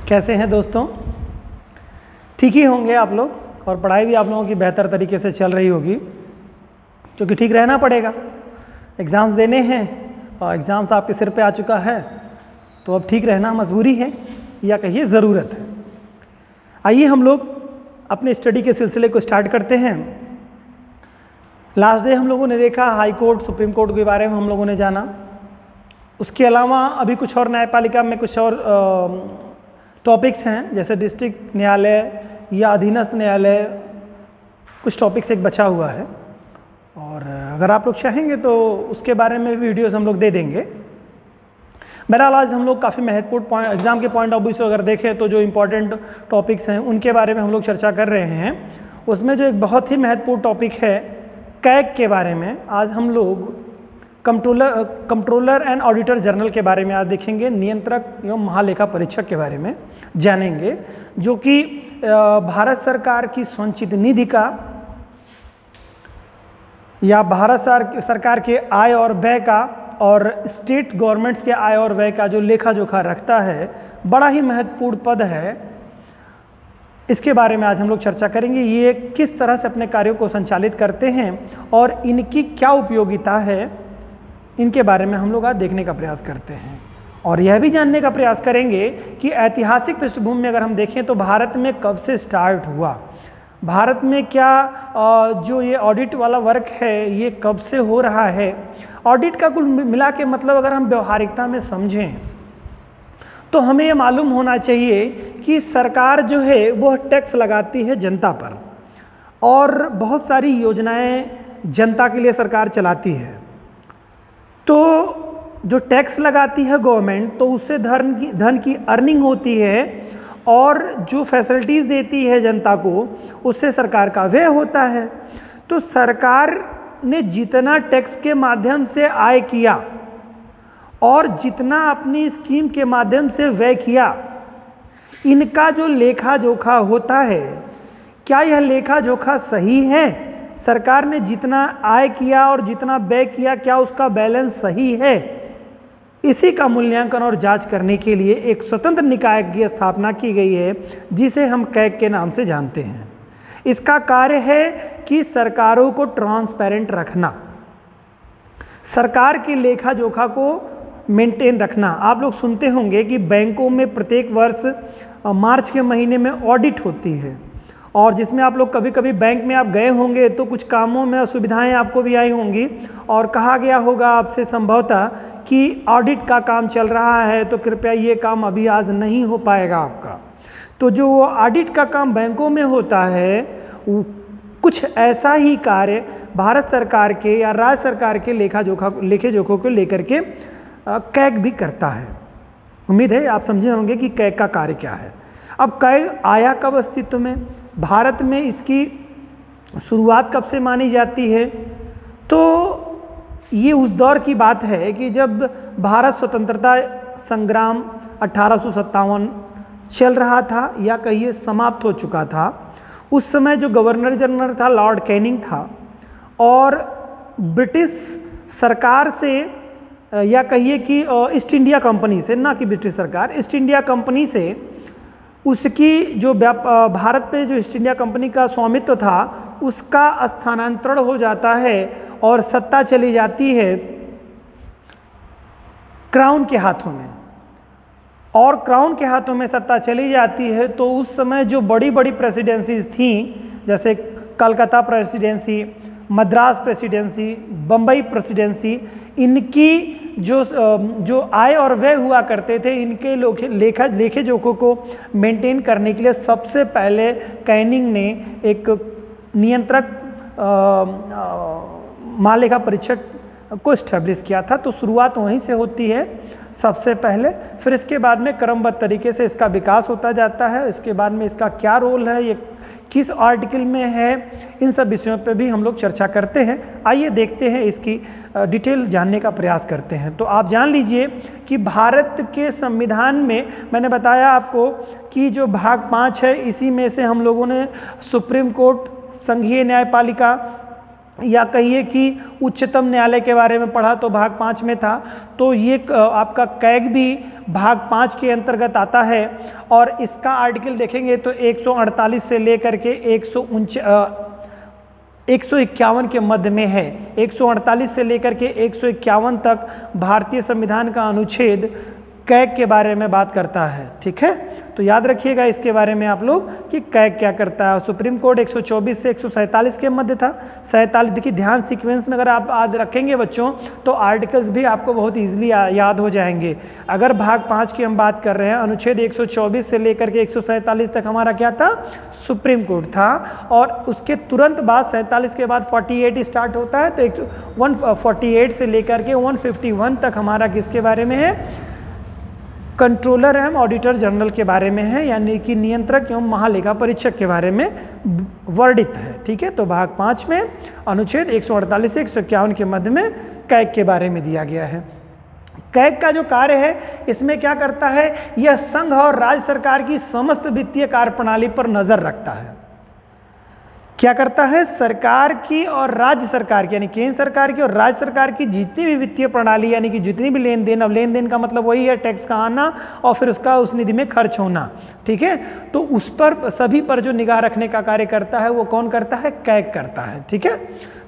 कैसे हैं दोस्तों? ठीक ही होंगे आप लोग और पढ़ाई भी आप लोगों की बेहतर तरीके से चल रही होगी, क्योंकि ठीक रहना पड़ेगा। एग्ज़ाम्स देने हैं और एग्ज़ाम्स आपके सिर पे आ चुका है, तो अब ठीक रहना मजबूरी है या कहिए ज़रूरत है। आइए हम लोग अपने स्टडी के सिलसिले को स्टार्ट करते हैं। लास्ट डे हम लोगों ने देखा हाई कोर्ट, सुप्रीम कोर्ट के बारे में हम लोगों ने जाना। उसके अलावा अभी कुछ और न्यायपालिका में कुछ और टॉपिक्स हैं, जैसे डिस्ट्रिक्ट न्यायालय या अधीनस्थ न्यायालय, कुछ टॉपिक्स एक बचा हुआ है। और अगर आप लोग चाहेंगे तो उसके बारे में वीडियोस हम लोग दे देंगे। बहरहाल आज हम लोग काफ़ी महत्वपूर्ण एग्ज़ाम के पॉइंट ऑफ व्यू से अगर देखें तो जो इम्पोर्टेंट टॉपिक्स हैं उनके बारे में हम लोग चर्चा कर रहे हैं। उसमें जो एक बहुत ही महत्वपूर्ण टॉपिक है कैग के बारे में, आज हम लोग कंट्रोलर एंड ऑडिटर जनरल के बारे में आज देखेंगे। नियंत्रक एवं महालेखा परीक्षक के बारे में जानेंगे, जो कि भारत सरकार की संचित निधि का या भारत सरकार के आय और व्यय का और स्टेट गवर्नमेंट्स के आय और व्यय का जो लेखा जोखा रखता है, बड़ा ही महत्वपूर्ण पद है। इसके बारे में आज हम लोग चर्चा करेंगे। ये किस तरह से अपने कार्यों को संचालित करते हैं और इनकी क्या उपयोगिता है, इनके बारे में हम लोग आज देखने का प्रयास करते हैं। और यह भी जानने का प्रयास करेंगे कि ऐतिहासिक पृष्ठभूमि में अगर हम देखें तो भारत में कब से स्टार्ट हुआ, भारत में क्या जो ये ऑडिट वाला वर्क है ये कब से हो रहा है। ऑडिट का कुल मिला के मतलब अगर हम व्यवहारिकता में समझें तो हमें ये मालूम होना चाहिए कि सरकार जो है वो टैक्स लगाती है जनता पर, और बहुत सारी योजनाएं जनता के लिए सरकार चलाती है। तो जो टैक्स लगाती है गवर्नमेंट, तो उससे धन की अर्निंग होती है, और जो फैसिलिटीज़ देती है जनता को उससे सरकार का व्यय होता है। तो सरकार ने जितना टैक्स के माध्यम से आय किया और जितना अपनी स्कीम के माध्यम से व्यय किया, इनका जो लेखा जोखा होता है, क्या यह लेखा जोखा सही है? सरकार ने जितना आय किया और जितना व्यय किया, क्या उसका बैलेंस सही है? इसी का मूल्यांकन और जांच करने के लिए एक स्वतंत्र निकाय की स्थापना की गई है, जिसे हम कैग के नाम से जानते हैं। इसका कार्य है कि सरकारों को ट्रांसपेरेंट रखना, सरकार की लेखा जोखा को मेंटेन रखना। आप लोग सुनते होंगे कि बैंकों में प्रत्येक वर्ष मार्च के महीने में ऑडिट होती है, और जिसमें आप लोग कभी कभी बैंक में आप गए होंगे तो कुछ कामों में असुविधाएं आपको भी आई होंगी, और कहा गया होगा आपसे संभवतः कि ऑडिट का काम चल रहा है तो कृपया ये काम अभी आज नहीं हो पाएगा आपका। तो जो ऑडिट का काम बैंकों में होता है, कुछ ऐसा ही कार्य भारत सरकार के या राज्य सरकार के लेखे जोखों को लेकर के कैग भी करता है। उम्मीद है आप समझे होंगे कि कैग का कार्य क्या है। अब कैग आया कब अस्तित्व में, भारत में इसकी शुरुआत कब से मानी जाती है? तो ये उस दौर की बात है कि जब भारत स्वतंत्रता संग्राम 1857 चल रहा था, या कहिए समाप्त हो चुका था। उस समय जो गवर्नर जनरल था लॉर्ड कैनिंग था, और ब्रिटिश सरकार से या कहिए कि ईस्ट इंडिया कंपनी से, ना कि ब्रिटिश सरकार, ईस्ट इंडिया कंपनी से उसकी जो भारत पे जो ईस्ट इंडिया कंपनी का स्वामित्व था उसका स्थानांतरण हो जाता है और सत्ता चली जाती है क्राउन के हाथों में। और क्राउन के हाथों में सत्ता चली जाती है तो उस समय जो बड़ी बड़ी प्रेसिडेंसीज थीं, जैसे Calcutta presidency, Madras presidency, Bombay presidency, इनकी जो आय और व्यय हुआ करते थे, इनके लेखे जोखों को मेंटेन करने के लिए सबसे पहले कैनिंग ने एक नियंत्रक महालेखा परीक्षक को इस्टेब्लिश किया था। तो शुरुआत वहीं से होती है सबसे पहले, फिर इसके बाद में क्रमबद्ध तरीके से इसका विकास होता जाता है। इसके बाद में इसका क्या रोल है, ये किस आर्टिकल में है, इन सब विषयों पे भी हम लोग चर्चा करते हैं। आइए देखते हैं, इसकी डिटेल जानने का प्रयास करते हैं। तो आप जान लीजिए कि भारत के संविधान में मैंने बताया आपको कि जो भाग 5 है, इसी में से हम लोगों ने सुप्रीम कोर्ट, संघीय न्यायपालिका या कहिए कि उच्चतम न्यायालय के बारे में पढ़ा तो भाग 5 में था, तो ये आपका कैग भी भाग 5 के अंतर्गत आता है। और इसका आर्टिकल देखेंगे तो 148 से लेकर के 151 के मध्य में है। 148 से लेकर के 151 तक भारतीय संविधान का अनुच्छेद कैग के बारे में बात करता है। ठीक है, तो याद रखिएगा इसके बारे में आप लोग कि कैग क्या करता है। सुप्रीम कोर्ट 124 से 147 के मध्य था। 47, देखिए ध्यान सीक्वेंस में अगर आप आज रखेंगे बच्चों तो आर्टिकल्स भी आपको बहुत ईजिली याद हो जाएंगे। अगर भाग 5 की हम बात कर रहे हैं, अनुच्छेद 124 से लेकर के 147 तक हमारा क्या था, सुप्रीम कोर्ट था। और उसके तुरंत बाद 47 के बाद 48 स्टार्ट होता है, तो 148 से लेकर के 151 तक हमारा किसके बारे में है, कंट्रोलर एवं ऑडिटर जनरल के बारे में है, यानी कि नियंत्रक एवं महालेखा परीक्षक के बारे में वर्णित है। ठीक है, तो भाग 5 में अनुच्छेद 148 से 151 के मध्य में कैग के बारे में दिया गया है। कैग का जो कार्य है इसमें क्या करता है, यह संघ और राज्य सरकार की समस्त वित्तीय कार्यप्रणाली पर नजर रखता है। क्या करता है, सरकार की और राज्य सरकार की, यानी केंद्र सरकार की और राज्य सरकार की जितनी भी वित्तीय प्रणाली, यानी कि जितनी भी लेन देन, अब लेन देन का मतलब वही है टैक्स का आना और फिर उसका उस निधि में खर्च होना। ठीक है, तो उस पर सभी पर जो निगाह रखने का कार्य करता है वो कौन करता है, कैग करता है। ठीक है,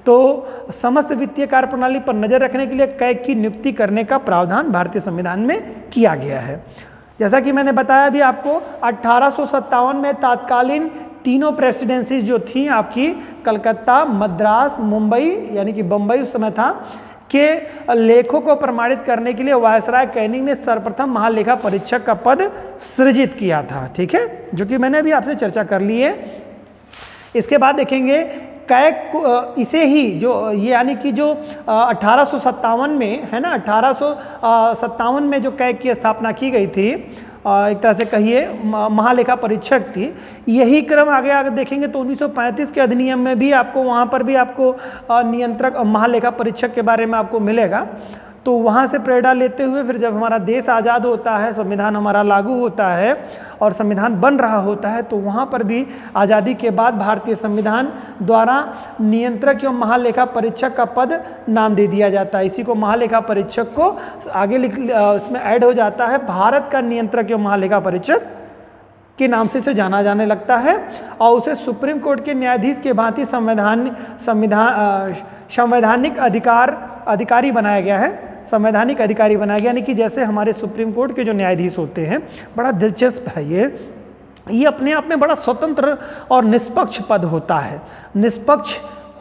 तो समस्त वित्तीय कार्य प्रणाली पर नजर रखने के लिए कैग की नियुक्ति करने का प्रावधान भारतीय संविधान में किया गया है। जैसा कि मैंने बताया भी आपको, 1857 में तात्कालीन तीनों प्रेसिडेंसीज जो थी आपकी, कलकत्ता, मद्रास, मुंबई यानी कि बम्बई उस समय था, के लेखों को प्रमाणित करने के लिए वायसराय कैनिंग ने सर्वप्रथम महालेखा परीक्षक का पद सृजित किया था। ठीक है, जो कि मैंने अभी आपसे चर्चा कर ली है। इसके बाद देखेंगे कैग इसे ही जो ये यानी कि जो 1857 में है ना, 1857 में जो कैग की स्थापना की गई थी, एक तरह से कहिए महालेखा परीक्षक थी, यही क्रम आगे आगे देखेंगे तो 1935 के अधिनियम में भी आपको वहाँ पर भी आपको नियंत्रक महालेखा परीक्षक के बारे में आपको मिलेगा। तो वहाँ से प्रेरणा लेते हुए फिर जब हमारा देश आज़ाद होता है, संविधान हमारा लागू होता है और संविधान बन रहा होता है, तो वहाँ पर भी आज़ादी के बाद भारतीय संविधान द्वारा नियंत्रक एवं महालेखा परीक्षक का पद नाम दे दिया जाता है। इसी को महालेखा परीक्षक को आगे इसमें ऐड हो जाता है, भारत का नियंत्रक एवं महालेखा परीक्षक के नाम से इसे जाना जाने लगता है। और उसे सुप्रीम कोर्ट के न्यायाधीश के भांति संवैधानिक अधिकारी बनाया गया है। संवैधानिक अधिकारी बनाया गया, यानी कि जैसे हमारे सुप्रीम कोर्ट के जो न्यायाधीश होते हैं, बड़ा दिलचस्प है ये अपने आप में बड़ा स्वतंत्र और निष्पक्ष पद होता है। निष्पक्ष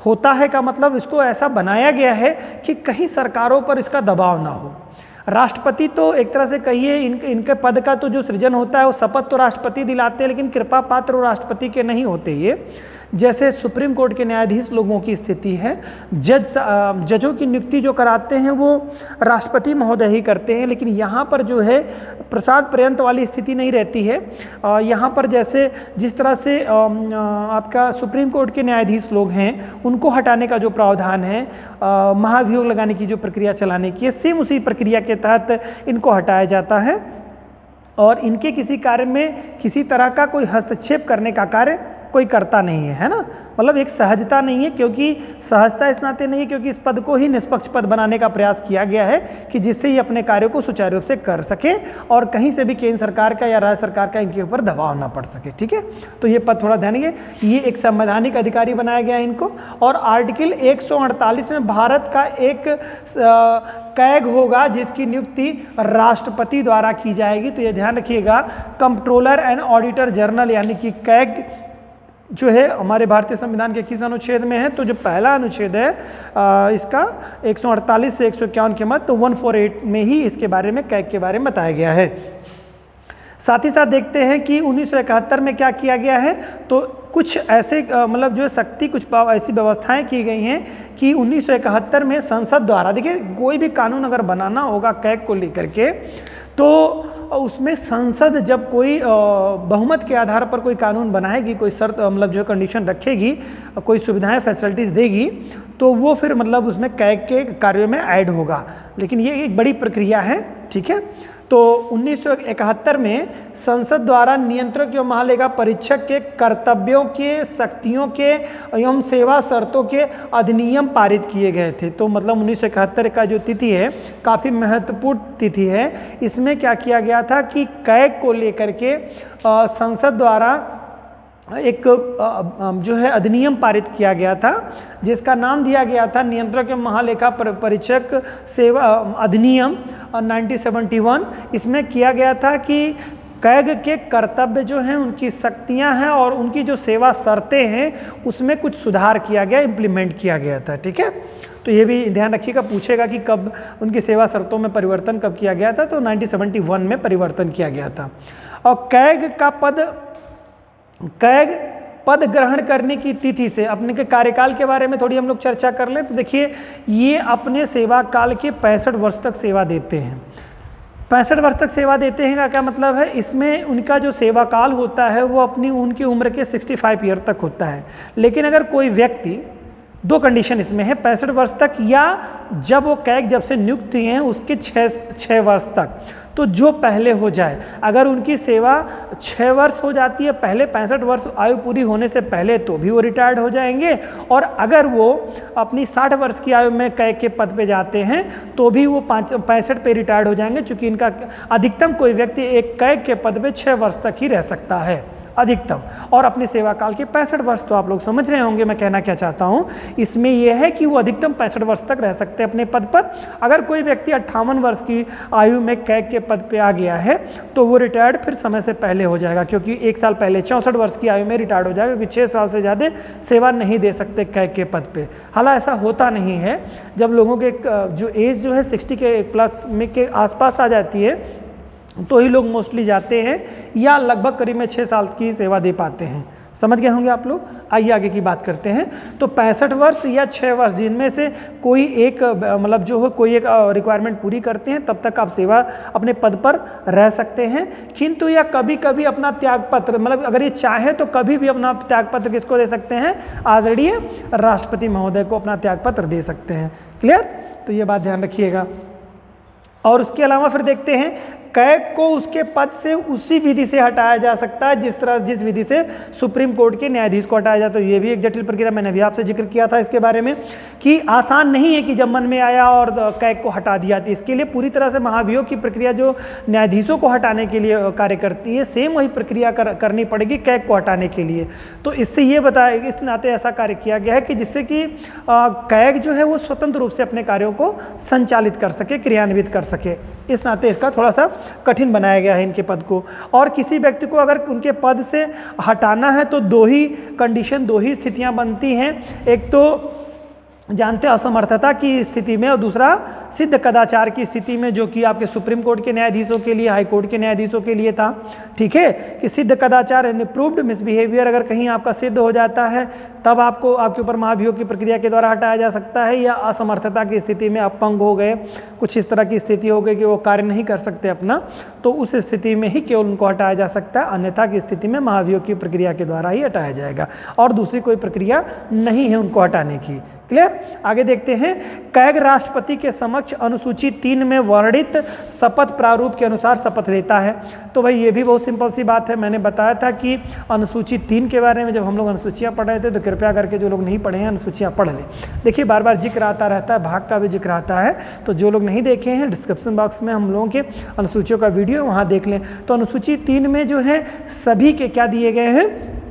होता है का मतलब इसको ऐसा बनाया गया है कि कहीं सरकारों पर इसका दबाव ना हो। राष्ट्रपति तो एक तरह से कहिए इनके पद का तो जो सृजन होता है वो शपथ तो राष्ट्रपति दिलाते हैं, लेकिन कृपा पात्र वो राष्ट्रपति के नहीं होते। ये जैसे सुप्रीम कोर्ट के न्यायाधीश लोगों की स्थिति है, जजों की नियुक्ति जो कराते हैं वो राष्ट्रपति महोदय ही करते हैं, लेकिन यहाँ पर जो है प्रसाद पर्यंत वाली स्थिति नहीं रहती है। यहाँ पर जैसे जिस तरह से आपका सुप्रीम कोर्ट के न्यायाधीश लोग हैं उनको हटाने का जो प्रावधान है, महाभियोग लगाने की जो प्रक्रिया चलाने की है, सेम उसी प्रक्रिया के तहत इनको हटाया जाता है और इनके किसी कार्य में किसी तरह का कोई हस्तक्षेप करने का कार्य कोई करता नहीं है ना। मतलब एक सहजता नहीं है, क्योंकि सहजता इस नाते नहीं है क्योंकि इस पद को ही निष्पक्ष पद बनाने का प्रयास किया गया है कि जिससे ही अपने कार्यों को सुचारू रूप से कर सके और कहीं से भी केंद्र सरकार का या राज्य सरकार का इनके ऊपर दबाव ना पड़ सके। ठीक है, तो ये पद थोड़ा ध्यान देंगे, ये एक संवैधानिक अधिकारी बनाया गया है इनको। और आर्टिकल 148 में भारत का एक कैग होगा जिसकी नियुक्ति राष्ट्रपति द्वारा की जाएगी। तो ये ध्यान रखिएगा, कंट्रोलर एंड ऑडिटर जनरल यानी कि कैग जो है हमारे भारतीय संविधान के किस अनुच्छेद में है, तो जो पहला अनुच्छेद है इसका 148 से 151 के मध्य, तो 148 में ही इसके बारे में कैग के बारे में बताया गया है। साथ ही साथ देखते हैं कि 1971 में क्या किया गया है, तो कुछ ऐसे मतलब जो शक्ति कुछ ऐसी व्यवस्थाएं की गई हैं कि 1971 में संसद द्वारा, देखिए कोई भी कानून अगर बनाना होगा कैग को लेकर के तो उसमें संसद जब कोई बहुमत के आधार पर कोई कानून बनाएगी, कोई शर्त मतलब जो कंडीशन रखेगी, कोई सुविधाएं फैसिलिटीज़ देगी, तो वो फिर मतलब उसमें कैग के कार्यों में ऐड होगा। लेकिन ये एक बड़ी प्रक्रिया है। ठीक है, तो 1971 में संसद द्वारा नियंत्रक एवं महालेखा परीक्षक के कर्तव्यों के, शक्तियों के एवं सेवा शर्तों के अधिनियम पारित किए गए थे। तो मतलब 1971 का जो तिथि है काफ़ी महत्वपूर्ण तिथि है। इसमें क्या किया गया था कि कैग को लेकर के संसद द्वारा एक जो है अधिनियम पारित किया गया था, जिसका नाम दिया गया था नियंत्रक एवं महालेखा परीक्षक सेवा अधिनियम 1971। इसमें किया गया था कि कैग के कर्तव्य जो हैं, उनकी शक्तियां हैं और उनकी जो सेवा शर्तें हैं उसमें कुछ सुधार किया गया, इम्प्लीमेंट किया गया था। ठीक है, तो ये भी ध्यान रखिएगा, पूछेगा कि कब उनकी सेवा शर्तों में परिवर्तन कब किया गया था, तो 1971 में परिवर्तन किया गया था। और कैग पद ग्रहण करने की तिथि से अपने के कार्यकाल के बारे में थोड़ी हम लोग चर्चा कर लें। तो देखिए, ये अपने सेवा काल के 65 वर्ष तक सेवा देते हैं। 65 वर्ष तक सेवा देते हैं का क्या मतलब है, इसमें उनका जो सेवा काल होता है वो उनकी उम्र के 65 ईयर तक होता है। लेकिन अगर कोई व्यक्ति, दो कंडीशन इसमें है, 65 वर्ष तक या जब वो कैग जब से नियुक्त हुए हैं उसके 6 वर्ष तक, तो जो पहले हो जाए। अगर उनकी सेवा 6 वर्ष हो जाती है पहले, 65 वर्ष आयु पूरी होने से पहले, तो भी वो रिटायर्ड हो जाएंगे। और अगर वो अपनी 60 वर्ष की आयु में कैग के पद पे जाते हैं तो भी वो 65 पे रिटायर्ड हो जाएंगे, क्योंकि इनका अधिकतम कोई व्यक्ति एक कैग के पद पे 6 वर्ष तक ही रह सकता है अधिकतम। और अपनी सेवा काल के 65 वर्ष, तो आप लोग समझ रहे होंगे मैं कहना क्या चाहता हूँ। इसमें यह है कि वो अधिकतम 65 वर्ष तक रह सकते हैं अपने पद पर। अगर कोई व्यक्ति 58 वर्ष की आयु में कैग के पद पे आ गया है तो वो रिटायर्ड फिर समय से पहले हो जाएगा, क्योंकि 1 साल पहले 64 वर्ष की आयु में रिटायर्ड हो जाएगा, क्योंकि 6 साल से ज़्यादा सेवा नहीं दे सकते कैग के पद पर। हालांकि ऐसा होता नहीं है, जब लोगों के जो एज जो है 60 के प्लस में के आसपास आ जाती है तो ही लोग मोस्टली जाते हैं, या लगभग करीब में 6 साल की सेवा दे पाते हैं। समझ गए होंगे आप लोग। आइए आगे की बात करते हैं। तो 65 वर्ष या 6 वर्ष, जिनमें से कोई एक मतलब जो हो कोई एक रिक्वायरमेंट पूरी करते हैं, तब तक आप सेवा अपने पद पर रह सकते हैं। किंतु या कभी कभी अपना त्यागपत्र, मतलब अगर ये चाहे तो कभी भी अपना त्यागपत्र किसको दे सकते हैं, आदरणीय राष्ट्रपति महोदय को अपना त्यागपत्र दे सकते हैं। क्लियर, तो ये बात ध्यान रखिएगा। और उसके अलावा फिर देखते हैं, कैग को उसके पद से उसी विधि से हटाया जा सकता है जिस विधि से सुप्रीम कोर्ट के न्यायाधीश को हटाया जाता है। ये भी एक जटिल प्रक्रिया, मैंने भी आपसे जिक्र किया था इसके बारे में, कि आसान नहीं है कि जब मन में आया और कैग को हटा दिया। तो इसके लिए पूरी तरह से महाभियोग की प्रक्रिया जो न्यायाधीशों को हटाने के लिए कार्य करती है, सेम वही प्रक्रिया करनी पड़ेगी कैग को हटाने के लिए। तो इससे ये बताया, इस नाते ऐसा कार्य किया गया है कि जिससे कि कैग जो है वो स्वतंत्र रूप से अपने कार्यों को संचालित कर सके, क्रियान्वित कर सके। इस नाते इसका थोड़ा सा कठिन बनाया गया है इनके पद को। और किसी व्यक्ति को अगर उनके पद से हटाना है तो दो ही कंडीशन, दो ही स्थितियां बनती हैं। एक तो जानते असमर्थता की स्थिति में, और दूसरा सिद्ध कदाचार की स्थिति में, जो कि आपके सुप्रीम कोर्ट के न्यायाधीशों के लिए, हाई कोर्ट के न्यायाधीशों के लिए था। ठीक है, कि सिद्ध कदाचार यानी प्रूव्ड मिसबिहेवियर अगर कहीं आपका सिद्ध हो जाता है तब आपको आपके ऊपर महाभियोग की प्रक्रिया के द्वारा हटाया जा सकता है, या असमर्थता की स्थिति में अपंग हो गए, कुछ इस तरह की स्थिति हो गई कि वो कार्य नहीं कर सकते अपना, तो उस स्थिति में ही केवल उनको हटाया जा सकता है। अन्यथा की स्थिति में महाभियोग की प्रक्रिया के द्वारा ही हटाया जाएगा, और दूसरी कोई प्रक्रिया नहीं है उनको हटाने की। क्लियर, आगे देखते हैं। कैग राष्ट्रपति के समक्ष अनुसूची 3 में वर्णित शपथ प्रारूप के अनुसार शपथ लेता है। तो भाई ये भी बहुत सिंपल सी बात है। मैंने बताया था कि अनुसूची 3 के बारे में जब हम लोग अनुसूचियाँ पढ़ रहे थे, तो कृपया करके जो लोग नहीं पढ़े हैं अनुसूचियाँ पढ़ लें। देखिए बार बार जिक्र आता रहता है, भाग का भी जिक्र आता है, तो जो लोग नहीं देखे हैं डिस्क्रिप्शन बॉक्स में हम लोगों के अनुसूचियों का वीडियो वहाँ देख लें। तो अनुसूची 3 में जो है सभी के क्या दिए गए हैं,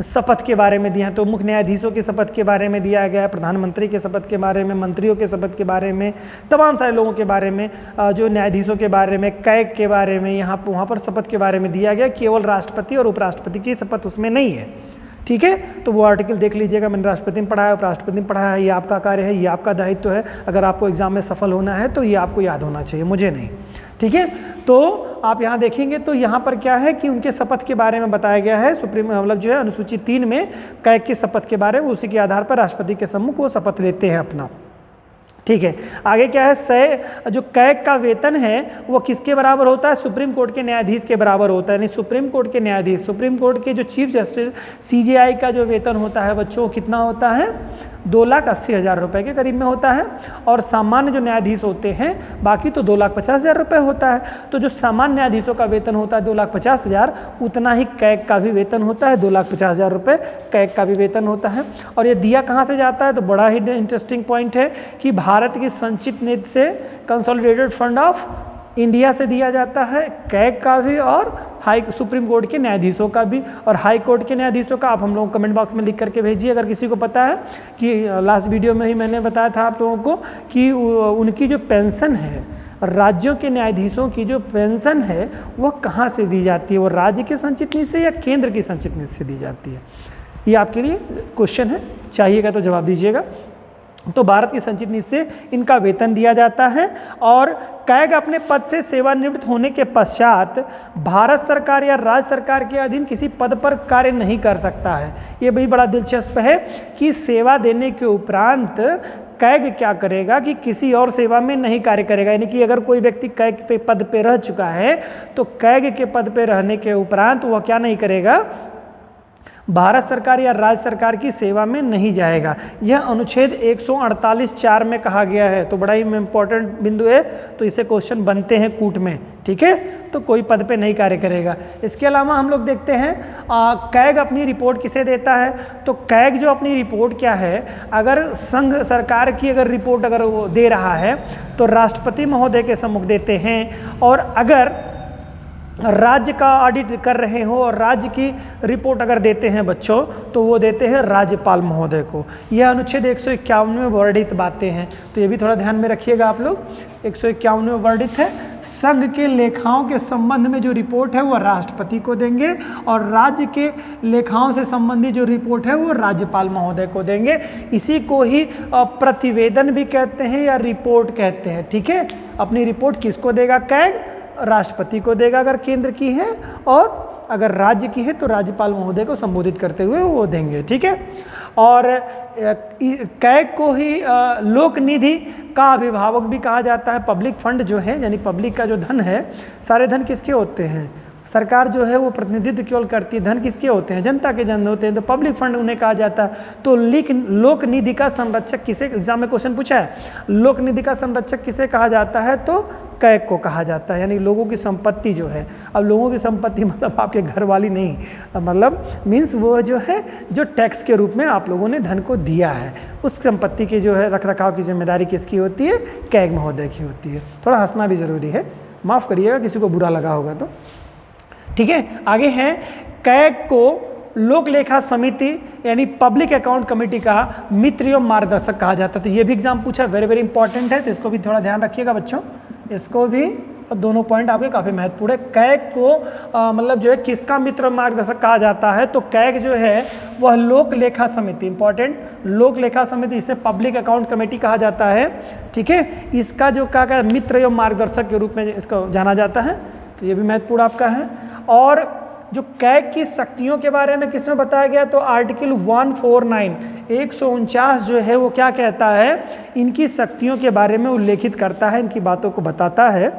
शपथ के बारे में दिया है। तो मुख्य न्यायाधीशों के शपथ के बारे में दिया गया है, प्रधानमंत्री के शपथ के बारे में, मंत्रियों के शपथ के बारे में, तमाम सारे लोगों के बारे में, जो न्यायाधीशों के बारे में, कैग के बारे में, वहाँ पर शपथ के बारे में दिया गया। केवल राष्ट्रपति और उपराष्ट्रपति की शपथ उसमें नहीं है। ठीक है, तो वो आर्टिकल देख लीजिएगा। मैंने राष्ट्रपति में पढ़ा है, उपराष्ट्रपति में पढ़ा है। ये आपका कार्य है, ये आपका दायित्व है। अगर आपको एग्जाम में सफल होना है तो ये आपको याद होना चाहिए, मुझे नहीं। ठीक है, तो आप यहाँ देखेंगे तो यहाँ पर क्या है कि उनके शपथ के बारे में बताया गया है। सुप्रीम मतलब जो है अनुसूची 3 में कैग की शपथ के बारे में, उसी के आधार पर राष्ट्रपति के सम्मुख वो शपथ लेते हैं अपना। ठीक है। आगे क्या है, जो कैग का वेतन है वो किसके बराबर होता है, सुप्रीम कोर्ट के न्यायाधीश के बराबर होता है। यानी सुप्रीम कोर्ट के न्यायाधीश, सुप्रीम कोर्ट के जो चीफ जस्टिस सीजेआई का जो वेतन होता है बच्चों कितना होता है, 2,80,000 रुपये के करीब में होता है। और सामान्य जो न्यायाधीश होते हैं बाकी तो 2,50,000 रुपये होता है। तो जो सामान्य न्यायाधीशों का वेतन होता है 2,50,000, उतना ही कैग का भी वेतन होता है, 2,50,000 रुपये कैग का भी वेतन होता है। और ये दिया कहाँ से जाता है, तो बड़ा ही इंटरेस्टिंग पॉइंट है कि भारत की संचित निधि से, कंसोलिडेटेड फंड ऑफ इंडिया से दिया जाता है कैग का भी, और सुप्रीम कोर्ट के न्यायाधीशों का भी, और हाई कोर्ट के न्यायाधीशों का। आप हम लोगों को कमेंट बॉक्स में लिख करके भेजिए अगर किसी को पता है। कि लास्ट वीडियो में ही मैंने बताया था आप लोगों को कि उनकी जो पेंशन है, राज्यों के न्यायाधीशों की जो पेंशन है वह कहाँ से दी जाती है, वो राज्य के संचित निधि से या केंद्र की संचित निधि से दी जाती है। ये आपके लिए क्वेश्चन है, चाहिएगा तो जवाब दीजिएगा। तो भारत की संचित निधि से इनका वेतन दिया जाता है। और कैग अपने पद से सेवानिवृत्त होने के पश्चात भारत सरकार या राज्य सरकार के अधीन किसी पद पर कार्य नहीं कर सकता है। ये भी बड़ा दिलचस्प है कि सेवा देने के उपरांत कैग क्या करेगा कि किसी और सेवा में नहीं कार्य करेगा। यानी कि अगर कोई व्यक्ति कैग पे पद पे रह चुका है तो कैग के पद पे रहने के उपरांत वह क्या नहीं करेगा, भारत सरकार या राज्य सरकार की सेवा में नहीं जाएगा। यह अनुच्छेद 148(4) में कहा गया है। तो बड़ा ही इम्पोर्टेंट बिंदु है, तो इसे क्वेश्चन बनते हैं कूट में, ठीक है। तो कोई पद पे नहीं कार्य करेगा। इसके अलावा हम लोग देखते हैं कैग अपनी रिपोर्ट किसे देता है, तो कैग जो अपनी रिपोर्ट क्या है, अगर संघ सरकार की अगर रिपोर्ट अगर वो दे रहा है तो राष्ट्रपति महोदय के सम्मुख देते हैं। और अगर राज्य का ऑडिट कर रहे हो और राज्य की रिपोर्ट अगर देते हैं बच्चों, तो वो देते हैं राज्यपाल महोदय को। यह अनुच्छेद 151 में वर्णित बातें हैं, तो ये भी थोड़ा ध्यान में रखिएगा आप लोग। 151 में वर्णित है, संघ के लेखाओं के संबंध में जो रिपोर्ट है वो राष्ट्रपति को देंगे, और राज्य के लेखाओं से संबंधित जो रिपोर्ट है वो राज्यपाल महोदय को देंगे। इसी को ही प्रतिवेदन भी कहते हैं या रिपोर्ट कहते हैं, ठीक है। अपनी रिपोर्ट किसको देगा कैग, राष्ट्रपति को देगा अगर केंद्र की है, और अगर राज्य की है तो राज्यपाल महोदय को संबोधित करते हुए वो देंगे, ठीक है। और कैग को ही लोक निधि का अभिभावक भी कहा जाता है। पब्लिक फंड जो है, यानी पब्लिक का जो धन है, सारे धन किसके होते हैं, सरकार जो है वो प्रतिनिधित्व केवल करती है, धन किसके होते हैं, जनता के धन होते हैं, तो पब्लिक फंड उन्हें कहा जाता है। तो लोक निधि का संरक्षक किसे, एग्जाम में क्वेश्चन पूछा है, लोक निधि का संरक्षक किसे कहा जाता है, तो कैग को कहा जाता है। यानी लोगों की संपत्ति जो है, अब लोगों की संपत्ति मतलब आपके घर वाली नहीं, मतलब मीन्स वो जो है जो टैक्स के रूप में आप लोगों ने धन को दिया है, उस संपत्ति की जो है रख रखाव की जिम्मेदारी किसकी होती है, कैग महोदय की होती है। थोड़ा हंसना भी जरूरी है, माफ़ करिएगा किसी को बुरा लगा होगा तो, ठीक है। आगे है, कैग को लोक लेखा समिति यानी पब्लिक अकाउंट कमेटी का मित्र एवं मार्गदर्शक कहा जाता है। तो ये भी एग्जाम पूछा, वेरी वेरी इंपॉर्टेंट है, तो इसको भी थोड़ा ध्यान रखिएगा बच्चों। इसको भी, अब दोनों पॉइंट आपके काफ़ी महत्वपूर्ण है। कैग को मतलब जो है किसका मित्र मार्गदर्शक कहा जाता है, तो कैग जो है वह लोक लेखा समिति, इंपॉर्टेंट, लोक लेखा समिति, इसे पब्लिक अकाउंट कमेटी कहा जाता है, ठीक है। इसका जो क्या मित्र एवं मार्गदर्शक के रूप में इसको जाना जाता है, तो ये भी महत्वपूर्ण आपका है। और जो कैग की शक्तियों के बारे में किसमें बताया गया, तो आर्टिकल 149 149 जो है वो क्या कहता है, इनकी शक्तियों के बारे में उल्लेखित करता है, इनकी बातों को बताता है,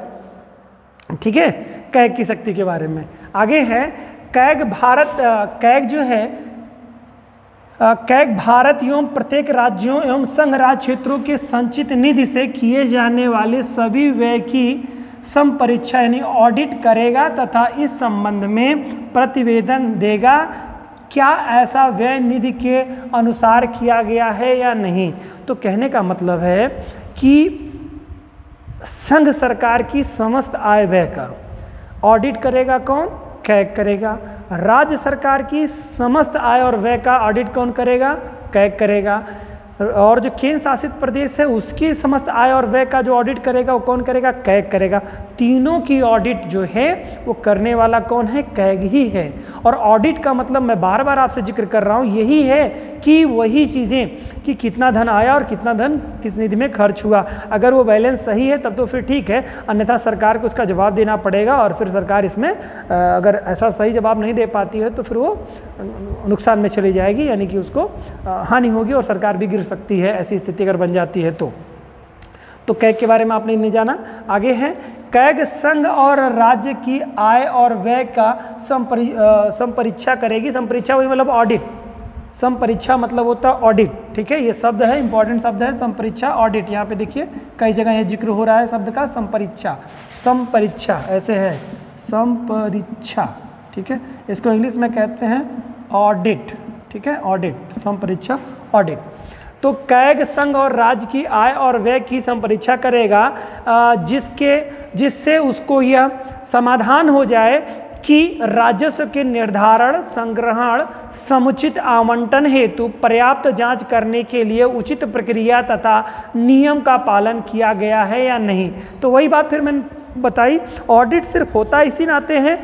ठीक है, कैग की शक्ति के बारे में। आगे है, कैग जो है कैग भारत एवं प्रत्येक राज्यों एवं संघ राज्य क्षेत्रों के संचित निधि से किए जाने वाले सभी व्यय की समपरीक्षा यानी ऑडिट करेगा तथा इस संबंध में प्रतिवेदन देगा, क्या ऐसा व्यय निधि के अनुसार किया गया है या नहीं। तो कहने का मतलब है कि संघ सरकार की समस्त आय व्यय का ऑडिट करेगा कौन, कैग करेगा। राज्य सरकार की समस्त आय और व्यय का ऑडिट कौन करेगा, कैग करेगा। और जो केंद्र शासित प्रदेश है उसकी समस्त आय और व्यय का जो ऑडिट करेगा वो कौन करेगा, कैग करेगा। तीनों की ऑडिट जो है वो करने वाला कौन है, कैग ही है। और ऑडिट का मतलब मैं बार बार आपसे जिक्र कर रहा हूँ यही है कि वही चीज़ें कि कितना धन आया और कितना धन किस निधि में खर्च हुआ, अगर वो बैलेंस सही है तब तो फिर ठीक है, अन्यथा सरकार को उसका जवाब देना पड़ेगा। और फिर सरकार इसमें अगर ऐसा सही जवाब नहीं दे पाती है तो फिर वो नुकसान में चली जाएगी, यानी कि उसको हानि होगी और सरकार भी गिर सकती है, ऐसी स्थिति अगर बन जाती है तो। तो कैग के बारे में आपने नहीं जाना। आगे है कैग संघ और राज्य की आय और व्यय का संपरीक्षा करेगी। संपरीक्षा वही मतलब ऑडिट, संपरीक्षा मतलब होता है ऑडिट, ठीक है। ये शब्द है, इंपॉर्टेंट शब्द है संपरीक्षा, ऑडिट। यहाँ पे देखिए कई जगह ये जिक्र हो रहा है शब्द का संपरीक्षा, संपरीक्षा ऐसे है संपरीक्षा, ठीक है। इसको इंग्लिश में कहते हैं ऑडिट, ठीक है, ऑडिट, संपरीक्षा, ऑडिट। तो कैग संघ और राज्य की आय और व्यय की संपरीक्षा करेगा, जिससे उसको यह समाधान हो जाए कि राजस्व के निर्धारण, संग्रहण, समुचित आवंटन हेतु पर्याप्त जांच करने के लिए उचित प्रक्रिया तथा नियम का पालन किया गया है या नहीं। तो वही बात फिर मैंने बताई, ऑडिट सिर्फ होता इसी नाते हैं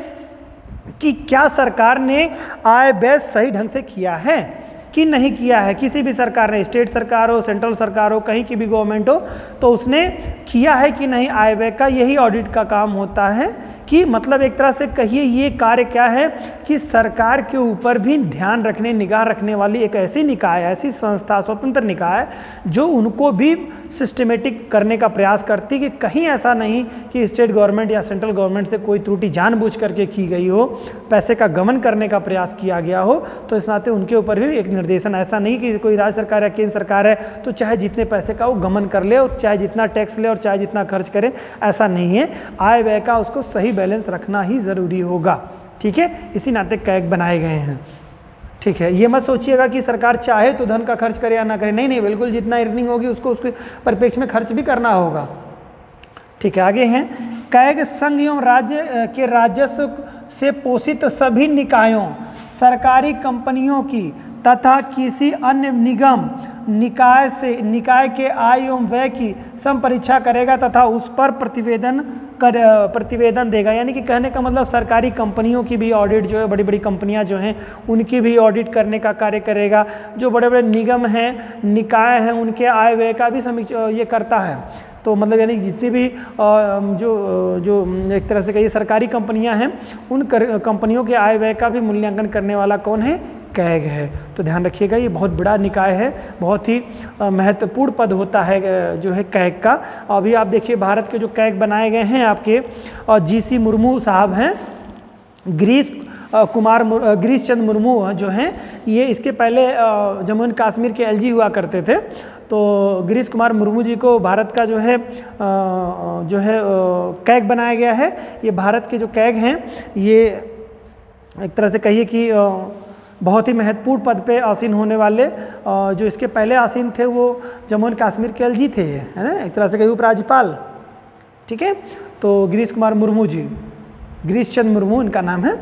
कि क्या सरकार ने आय व्यय सही ढंग से किया है कि नहीं किया है। किसी भी सरकार ने, स्टेट सरकार हो, सेंट्रल सरकार हो, कहीं की भी गवर्नमेंट हो, तो उसने किया है कि नहीं आय व्यय का, यही ऑडिट का काम होता है। कि मतलब एक तरह से कहिए ये कार्य क्या है कि सरकार के ऊपर भी ध्यान रखने, निगाह रखने वाली एक ऐसी निकाय, ऐसी संस्था, स्वतंत्र निकाय जो उनको भी सिस्टमेटिक करने का प्रयास करती कि कहीं ऐसा नहीं कि स्टेट गवर्नमेंट या सेंट्रल गवर्नमेंट से कोई त्रुटि जानबूझ करके की गई हो, पैसे का गमन करने का प्रयास किया गया हो। तो इस नाते उनके ऊपर भी एक निर्देशन, ऐसा नहीं कि कोई राज्य सरकार या केंद्र सरकार है तो चाहे जितने पैसे का वो गमन कर ले और चाहे जितना टैक्स ले और चाहे जितना खर्च करे, ऐसा नहीं है। आय व्यय का उसको सही बैलेंस रखना ही ज़रूरी होगा, ठीक है। इसी नाते कैग बनाए गए हैं, ठीक है। ये मत सोचिएगा कि सरकार चाहे तो धन का खर्च करे या ना करे, नहीं नहीं, बिल्कुल जितना अर्निंग होगी उसको उसके परिप्रेक्ष्य में खर्च भी करना होगा, ठीक है। आगे हैं कैग संघ एवं राज्य के राजस्व से पोषित सभी निकायों, सरकारी कंपनियों की तथा किसी अन्य निगम निकाय के आय एवं व्यय की संपरीक्षा करेगा तथा उस पर प्रतिवेदन देगा। यानी कि कहने का मतलब सरकारी कंपनियों की भी ऑडिट जो है, बड़ी बड़ी कंपनियां जो हैं उनकी भी ऑडिट करने का कार्य करेगा। जो बड़े बड़े निगम हैं, निकाय हैं, उनके आय व्यय का भी समीक्षा ये करता है। तो मतलब यानी जितनी भी जो एक तरह से कहिए सरकारी कंपनियां हैं, उन कंपनियों के आय व्यय का भी मूल्यांकन करने वाला कौन है? कैग है। तो ध्यान रखिएगा, ये बहुत बड़ा निकाय है, बहुत ही महत्वपूर्ण पद होता है जो है कैग का। अभी आप देखिए भारत के जो कैग बनाए गए हैं आपके, जीसी मुर्मू साहब हैं, गिरीश चंद्र मुर्मू जो हैं, ये इसके पहले जम्मू एंड कश्मीर के एलजी हुआ करते थे। तो गिरीश कुमार मुर्मू जी को भारत का जो है कैग बनाया गया है। ये भारत के जो कैग हैं, ये एक तरह से कहिए कि बहुत ही महत्वपूर्ण पद पे आसीन होने वाले, जो इसके पहले आसीन थे वो जम्मू एंड कश्मीर के एलजी थे, है ना, एक तरह से कहिए उपराज्यपाल, ठीक है। तो गिरीश कुमार मुर्मू जी, गिरीश चंद्र मुर्मू इनका नाम है।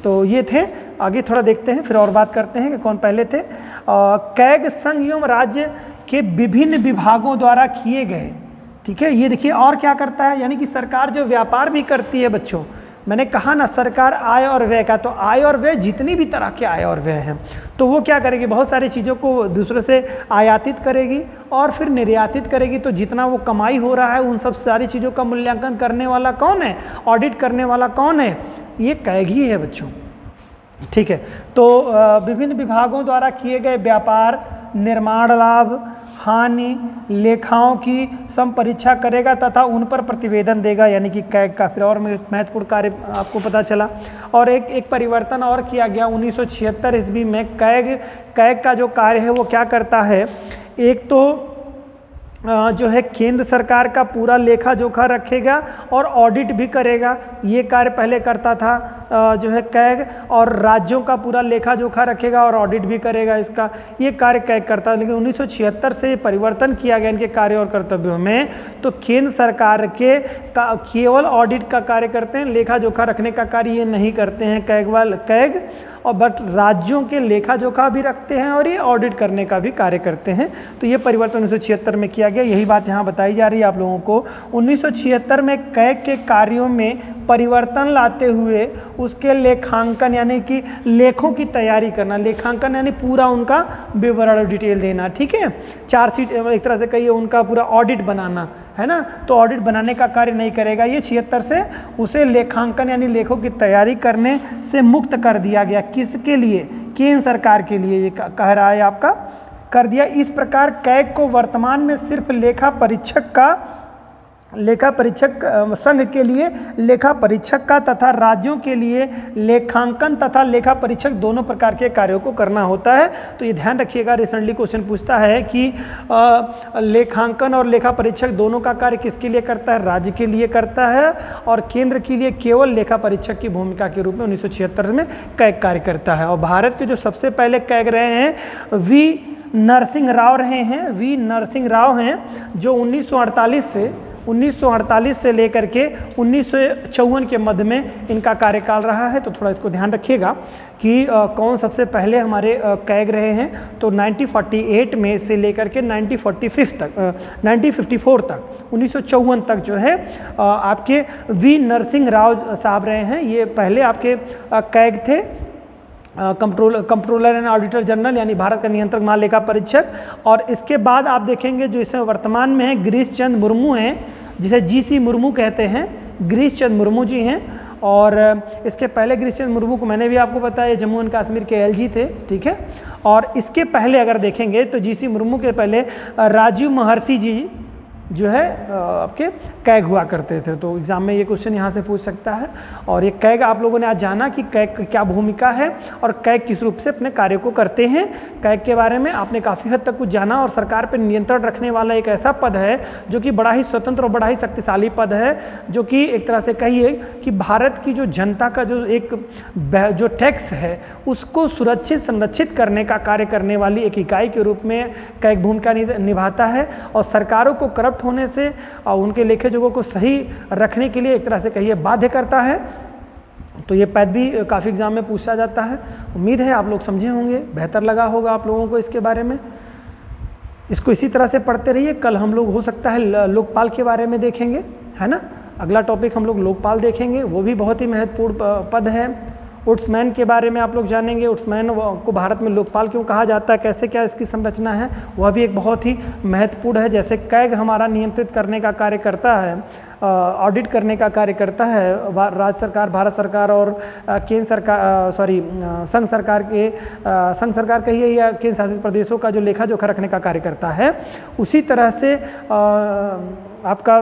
तो ये थे, आगे थोड़ा देखते हैं फिर और बात करते हैं कि कौन पहले थे। कैग संघ एवं राज्य के विभिन्न विभागों द्वारा किए गए, ठीक है। ये देखिए और क्या करता है, यानी कि सरकार जो व्यापार भी करती है बच्चों, मैंने कहा ना सरकार आय और व्यय का, तो आय और व्यय जितनी भी तरह के आय और व्यय हैं तो वो क्या करेगी, बहुत सारी चीज़ों को दूसरे से आयातित करेगी और फिर निर्यातित करेगी। तो जितना वो कमाई हो रहा है उन सब सारी चीज़ों का मूल्यांकन करने वाला कौन है, ऑडिट करने वाला कौन है, ये कैग ही है बच्चों, ठीक है। तो विभिन्न विभागों द्वारा किए गए व्यापार, निर्माण लाभ, हानि, लेखाओं की संपरीक्षा करेगा तथा उन पर प्रतिवेदन देगा, यानी कि कैग का फिर और महत्वपूर्ण कार्य आपको पता चला। और एक परिवर्तन और किया गया 1976 ईस्वी में। कैग का जो कार्य है वो क्या करता है, एक तो जो है केंद्र सरकार का पूरा लेखा जोखा रखेगा और ऑडिट भी करेगा, ये कार्य पहले करता था जो है कैग, और राज्यों का पूरा लेखा जोखा रखेगा और ऑडिट भी करेगा, इसका ये कार्य कैग करता है। लेकिन 1976 से परिवर्तन किया गया इनके कार्य और कर्तव्यों में। तो केंद्र सरकार के केवल ऑडिट का कार्य करते हैं, लेखा जोखा रखने का कार्य ये नहीं करते हैं कैग, और बट राज्यों के लेखा जोखा भी रखते हैं और ये ऑडिट करने का भी कार्य करते हैं। तो ये परिवर्तन 1976 में किया गया, यही बात यहाँ बताई जा रही है आप लोगों को। 1976 में कैग के कार्यों में परिवर्तन लाते हुए उसके लेखांकन यानी कि लेखों की तैयारी करना, लेखांकन यानी पूरा उनका विवरण डिटेल देना, ठीक है। चार्जशीट एक तरह से कहिए उनका पूरा ऑडिट बनाना, है ना। तो ऑडिट बनाने का कार्य नहीं करेगा ये 76 से, उसे लेखांकन यानी लेखों की तैयारी करने से मुक्त कर दिया गया। किसके लिए? केंद्र सरकार के लिए, ये कह रहा है आपका, कर दिया। इस प्रकार कैग को वर्तमान में सिर्फ लेखा परीक्षक का लेखा परीक्षक संघ के लिए लेखा परीक्षक का तथा राज्यों के लिए लेखांकन तथा लेखा परीक्षक दोनों प्रकार के कार्यों को करना होता है। तो ये ध्यान रखिएगा, रिसेंटली क्वेश्चन पूछता है कि लेखांकन और लेखा परीक्षक दोनों का कार्य किसके लिए करता है? राज्य के लिए करता है, और केंद्र के लिए केवल लेखा परीक्षक की भूमिका के रूप में 1976 में कैग कार्य करता है। और भारत के जो सबसे पहले कैग रहे हैं वी नरसिंह राव रहे हैं, वी नरसिंह राव हैं, जो 1948 से लेकर के 1954 के मध्य में इनका कार्यकाल रहा है। तो थोड़ा इसको ध्यान रखिएगा कि कौन सबसे पहले हमारे कैग रहे हैं। तो 1948 में से लेकर के 1954 तक 1954 तक जो है आपके वी नरसिंह राव साहब रहे हैं। ये पहले आपके कैग थे, कंट्रोलर एंड ऑडिटर जनरल, यानी भारत का नियंत्रक महालेखा परीक्षक। और इसके बाद आप देखेंगे जो इसमें वर्तमान में है गिरीश चंद्र मुर्मू हैं, जिसे जीसी मुर्मू कहते हैं, गिरीश चंद्र मुर्मू जी हैं। और इसके पहले गिरीश चंद्र मुर्मू को मैंने भी आपको बताया जम्मू एंड कश्मीर के एलजी थे, ठीक है। और इसके पहले अगर देखेंगे तो जीसी मुर्मू के पहले राजीव महर्षि जी जो है आपके कैग हुआ करते थे। तो एग्ज़ाम में ये क्वेश्चन यहाँ से पूछ सकता है। और ये कैग आप लोगों ने आज जाना कि कैग की क्या भूमिका है और कैग किस रूप से अपने कार्य को करते हैं। कैग के बारे में आपने काफ़ी हद तक कुछ जाना। और सरकार पर नियंत्रण रखने वाला एक ऐसा पद है जो कि बड़ा ही स्वतंत्र और बड़ा ही शक्तिशाली पद है, जो कि एक तरह से कहिए कि भारत की जो जनता का जो टैक्स है उसको सुरक्षित संरक्षित करने का कार्य करने वाली एक इकाई के रूप में कैग भूमिका निभाता है। और सरकारों को करप्ट होने से और उनके लेखे जोखों को सही रखने के लिए एक तरह से कहिए बाध्य करता है। तो ये पद भी काफ़ी एग्जाम में पूछा जाता है। उम्मीद है आप लोग समझे होंगे, बेहतर लगा होगा आप लोगों को इसके बारे में। इसको इसी तरह से पढ़ते रहिए। कल हम लोग हो सकता है लोकपाल के बारे में देखेंगे, है ना। अगला टॉपिक हम लोग लोकपाल देखेंगे, वो भी बहुत ही महत्वपूर्ण पद है। उट्समैन के बारे में आप लोग जानेंगे, उट्समैन को भारत में लोकपाल क्यों कहा जाता है, कैसे क्या इसकी संरचना है, वह भी एक बहुत ही महत्वपूर्ण है। जैसे कैग हमारा नियंत्रित करने का कार्य करता है, ऑडिट करने का कार्य करता है राज्य सरकार, भारत सरकार और केंद्र सरकार, संघ सरकार कहिए या केंद्र शासित प्रदेशों का जो लेखा जोखा रखने का कार्य करता है। उसी तरह से आपका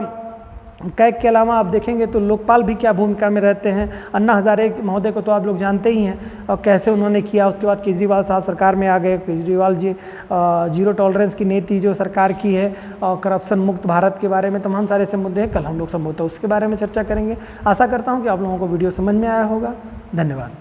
कैग के अलावा आप देखेंगे तो लोकपाल भी क्या भूमिका में रहते हैं। अन्ना हजारे महोदय को तो आप लोग जानते ही हैं और कैसे उन्होंने किया। उसके बाद केजरीवाल साहब सरकार में आ गए। केजरीवाल जी जीरो टॉलरेंस की नीति जो सरकार की है और करप्शन मुक्त भारत के बारे में तमाम सारे ऐसे मुद्दे हैं, कल हम लोग संभवतः उसके बारे में चर्चा करेंगे। आशा करता हूँ कि आप लोगों को वीडियो समझ में आया होगा। धन्यवाद।